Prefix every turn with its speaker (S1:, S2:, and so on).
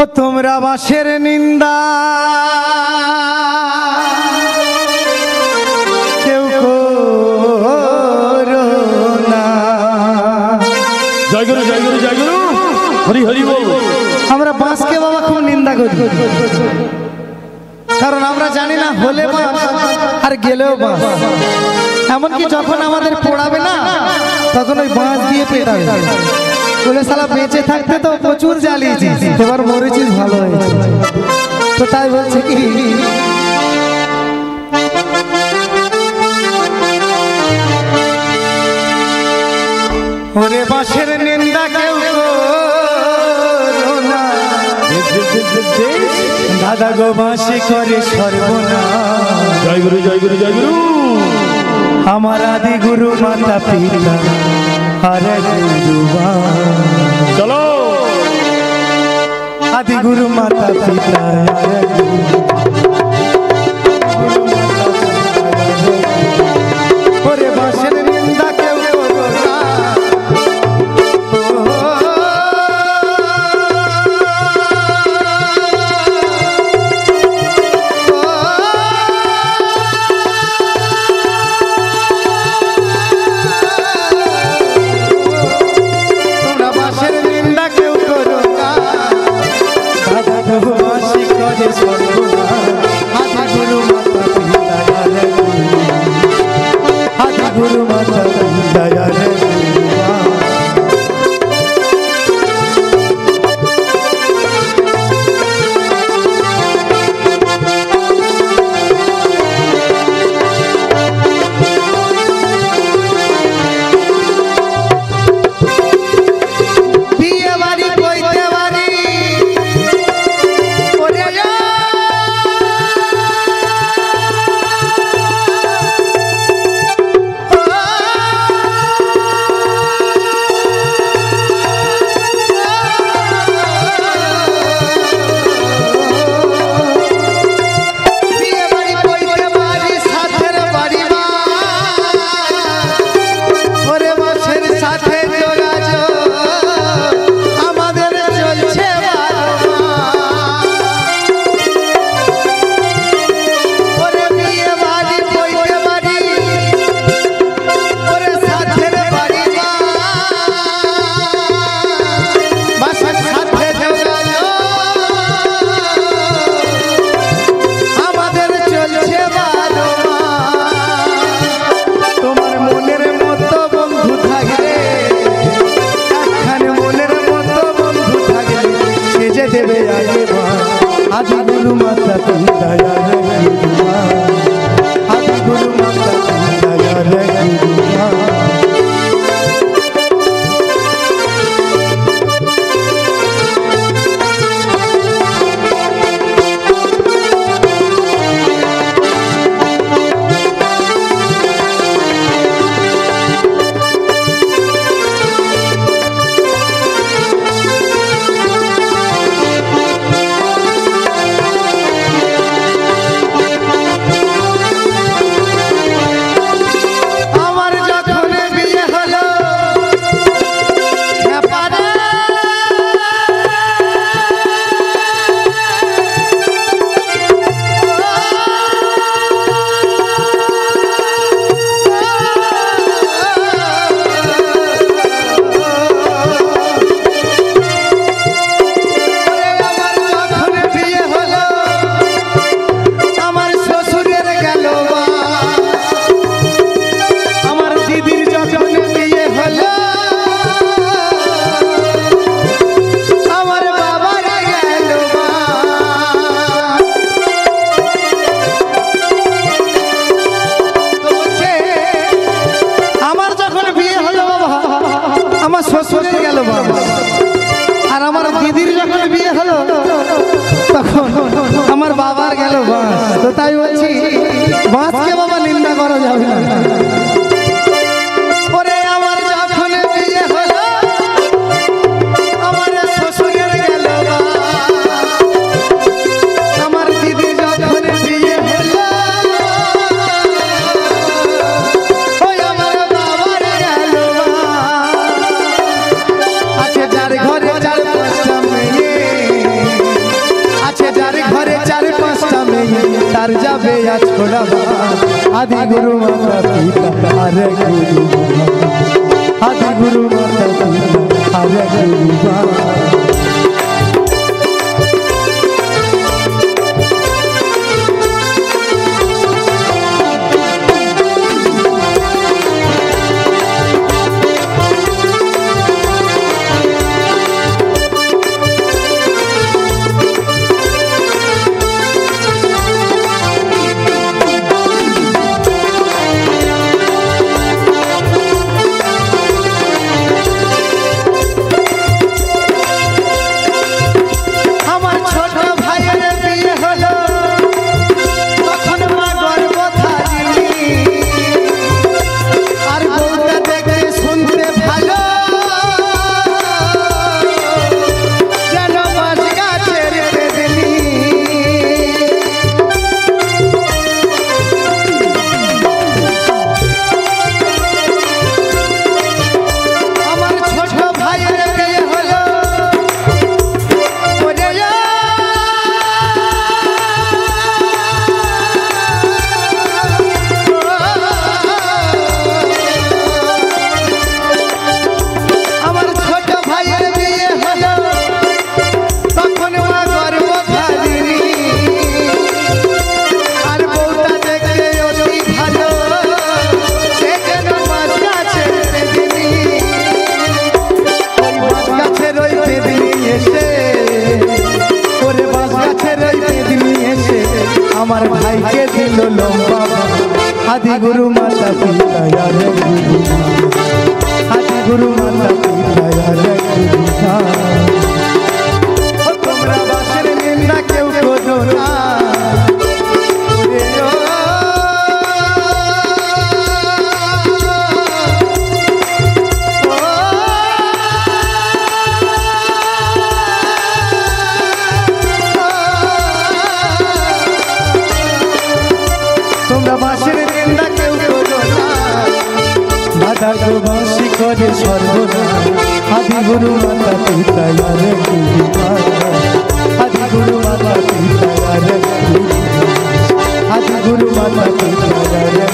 S1: ও তোমরা বাঁশের নিন্দা কেউ করো না।
S2: জয় গুরু জয় গুরু জয় গুরু, হরি হরি বল।
S1: আমরা বাঁশকে বাবা খুব নিন্দা করি, কারণ আমরা জানি না হলে বাঁশ আর গেলেও বাঁশ। এমনকি যখন আমাদের পোড়াবে না তখন ওই বাঁশ দিয়ে পেটাবে, বলে শালা বেঁচে থাকতে তো প্রচুর জ্বালিয়েছিস, এবার মরেছিস ভালো হয়েছে। তো তাই বলছে কি ওরে বাঁশের নিন্দা কেউ করো না, দাদা গো বাঁশি করে সর্বনাশ।
S2: জয় গুরু জয় গুরু জয় গুরু।
S1: আমার আদি গুরু মাতা পিতা আরে গুরু,
S2: চলো
S1: আদি গুরু মাতা পিতা আরে গুরু। ওরে বাঁশের নিন্দা কেউ করো না, তোমরা বাঁশের নিন্দা কেউ করো না, দাদা গো বাঁশি করে সর্বনাশ। আদি গুরু মাতা পিতা আরে গুরু, আদি গুরু মাতা পিতা আরে গুরু। বিয়ে বাড়ি কইতে বাড়ি ওরে যা, বিয়ে বাড়ি কইতে বাড়ি সাথের বাড়ি মা, ওরে বাঁশের সাথে যোগাযোগ আমাদের চলছে ভালো মা। ওরে বিয়ে বাড়ি কইতে বাড়ি ওরে সাথের বাড়ি মা, বাঁশের সাথে যোগাযোগ আমাদের চলছে ভালো মা। তোমার মনের মতো বন্ধু থাকলে, একখানে মনের মতো বন্ধু থাকলে সে যে দেবে আগে মা। আদি গুরু মাতা পিতা আরে গুরু মা, আদি গুরু মাতা পিতা আরে গুরু মা। আমার যখন বিয়ে হলো খেপারে, আমার যখন বিয়ে হলো আমার শ্বশুরের গেল বাস, আমার দিদির যখন বিয়ে হলো আমার বাবার গেল বাস। তো বলছে আমার যখন বিয়ে হলো বাবা আমার শ্বশুরের গেল বাস, আর আমার দিদির যখন বিয়ে হলো তখন আমার বাবার গেল বাস। তো তাই বলছি বাঁশকে বাবা নিন্দা করা যাবে না। ওরে আমার যখন বিয়ে হলো আমার শ্বশুরের গেল বাস, আমার দিদি যখন বিয়ে হলো ওই আমার বাবার গেল বাস। আছে যার ঘরে চার পাঁচটা মেয়ে তার যাবে আজ ছোড়াবা আদি গুরু মাতা পিতা আরে গুরু আদি গুরু মাতা পিতা আরে গুরু আমার ভাইকে দিল লম্বা আদি গুরু মাতা পিতা আরে গুরু আদি গুরু মাতা পিতা আরে গুরু তোমরা বাসের নিন্দা কেউ করো না তোমরা বাসের নিন্দা কেউ করো না দাদা গো বাসি করে সর্বনা আদি গুরু মাতা পিতা আরে গুরু আদি গুরু মাতা পিতা আরে গুরু আদি গুরু মাতা পিতা আরে